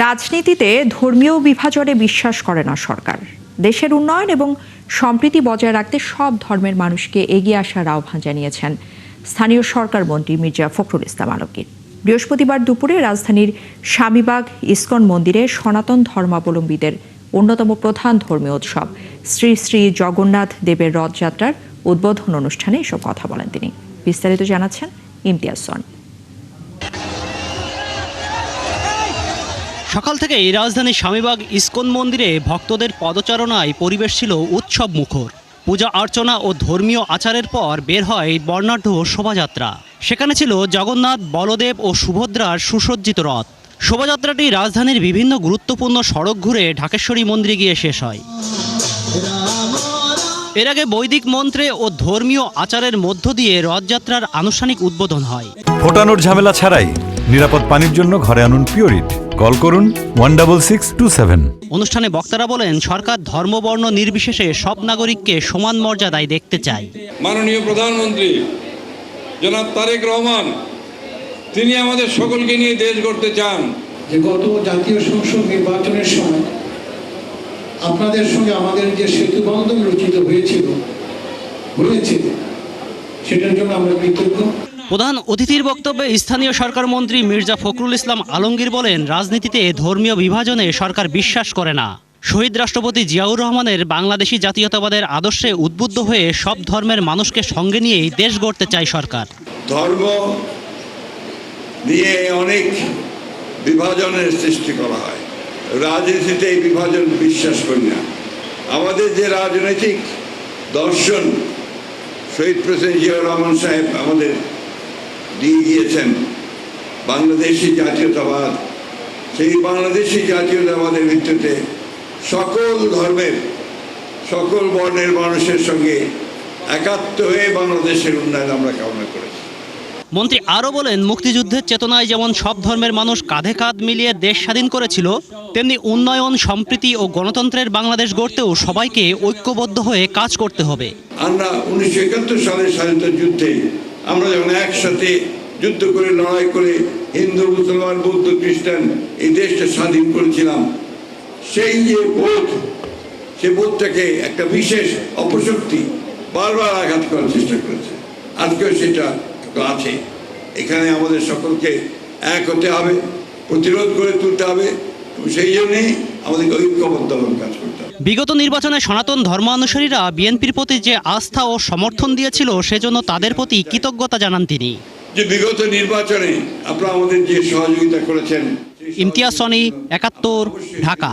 রাজনীতিতে ধর্মীয় বিভাজনে বিশ্বাস করে না সরকার। দেশের উন্নয়ন এবং সম্প্রীতি বজায় রাখতে সব ধর্মের মানুষকে এগিয়ে আসার আহ্বান জানিয়েছেন স্থানীয় সরকার মন্ত্রী মির্জা ফখরুল ইসলাম আলমগীর। বৃহস্পতিবার দুপুরে রাজধানীর স্বামীবাগ ইসকন মন্দিরে সনাতন ধর্মাবলম্বীদের অন্যতম প্রধান ধর্মীয় উৎসব শ্রী শ্রী জগন্নাথ দেবের রথযাত্রার উদ্বোধন অনুষ্ঠানে এসব কথা বলেন তিনি। বিস্তারিত জানাচ্ছেন ইমতিয়াজ সোনি। সকাল থেকেই রাজধানীর স্বামীবাগ ইসকন মন্দিরে ভক্তদের পদচারণায় পরিবেশ ছিল উৎসব মুখর। পূজা অর্চনা ও ধর্মীয় আচারের পর বের হয় বর্ণাঢ্য শোভাযাত্রা। সেখানে ছিল জগন্নাথ, বলদেব ও সুভদ্রার সুসজ্জিত রথ। শোভাযাত্রাটি রাজধানীর বিভিন্ন গুরুত্বপূর্ণ সড়ক ঘুরে ঢাকেশ্বরী মন্দিরে গিয়ে শেষ হয়। এর আগে বৈদিক মন্ত্রে ও ধর্মীয় আচারের মধ্য দিয়ে রথযাত্রার আনুষ্ঠানিক উদ্বোধন হয়। ফোটানোর ঝামেলা ছাড়াই নিরাপদ পানির জন্য ঘরে আনুন পিওরিট। কল করুন 16627। অনুষ্ঠানে বক্তারা বলেন, সরকার ধর্মবর্ণ নির্বিশেষে সব নাগরিককে সমান মর্যাদায় দেখতে চায়। মাননীয় প্রধানমন্ত্রী জনাব তারেক রহমান তিনি আমাদের সকলকে নিয়ে দেশ গড়তে চান। যে গত জাতীয় সংসদ নির্বাচনের সময় আপনাদের সঙ্গে আমাদের যে সেতু বন্ধন রচিত হয়েছে সেটার জন্য আমরা কৃতজ্ঞ। প্রধান অতিথির বক্তব্যে স্থানীয় সরকার মন্ত্রী মির্জা ফখরুল ইসলাম আলমগীর বলেন, রাজনীতিতে ধর্মীয় বিভাজনে সরকার বিশ্বাস করে না। শহীদ রাষ্ট্রপতি জিয়াউর রহমানের বাংলাদেশি জাতীয়তাবাদের আদর্শে উদ্বুদ্ধ হয়ে সব ধর্মের মানুষকে সঙ্গে নিয়েই দেশ গড়তে চায় সরকার। ধর্ম নিয়ে অনেক বিভাজনের সৃষ্টি করা হয়, রাজনীতিতে এই বিভাজন বিশ্বাস করি না। আমাদের যে রাজনৈতিক দর্শন শহীদ প্রেসিডেন্ট জিয়াউর রহমান সাহেব আমাদের দিয়ে গিয়েছেন, বাংলাদেশি জাতীয়তাবাদ, সেই বাংলাদেশি জাতীয়তাবাদের ভিত্তিতে সকল ধর্মের সকল বর্ণের মানুষের সঙ্গে একাত্ম হয়ে বাংলাদেশের উন্নয়ন আমরা কামনা করেছি। মন্ত্রী আরও বলেন, মুক্তিযুদ্ধের চেতনায় যেমন সব ধর্মের মানুষ কাঁধে কাঁধ মিলিয়ে দেশ স্বাধীন করেছিল, তেমনি উন্নয়ন, সম্প্রীতি ও গণতন্ত্রের বাংলাদেশ গড়তেও সবাইকে ঐক্যবদ্ধ হয়ে কাজ করতে হবে। আমরা 1971 সালের স্বাধীনতা যুদ্ধে আমরা যখন একসাথে যুদ্ধ করে লড়াই করে হিন্দু, মুসলমান, বৌদ্ধ, খ্রিস্টান এই দেশটা স্বাধীন করেছিলাম, সেই যে বোধ, সে বোধটাকে একটা বিশেষ অপশক্তি বারবার আঘাত করার চেষ্টা করেছে। আজকেও সেটা আছে। এখানে আমাদের সকলকে এক হতে হবে, প্রতিরোধ করে তুলতে হবে, এবং সেই জন্যই আমাদেরকে ঐক্যবদ্ধভাবে কাজ করতে হবে। বিগত নির্বাচনে সনাতন ধর্মানুসারীরা বিএনপির প্রতি যে আস্থা ও সমর্থন দিয়েছিল, সেজন্য তাদের প্রতি কৃতজ্ঞতা জানান তিনি। যে বিগত নির্বাচনে আপনারা আমাদের যে সহযোগিতা করেছেন। ইমতিয়াজ সোনি, ৭১, ঢাকা।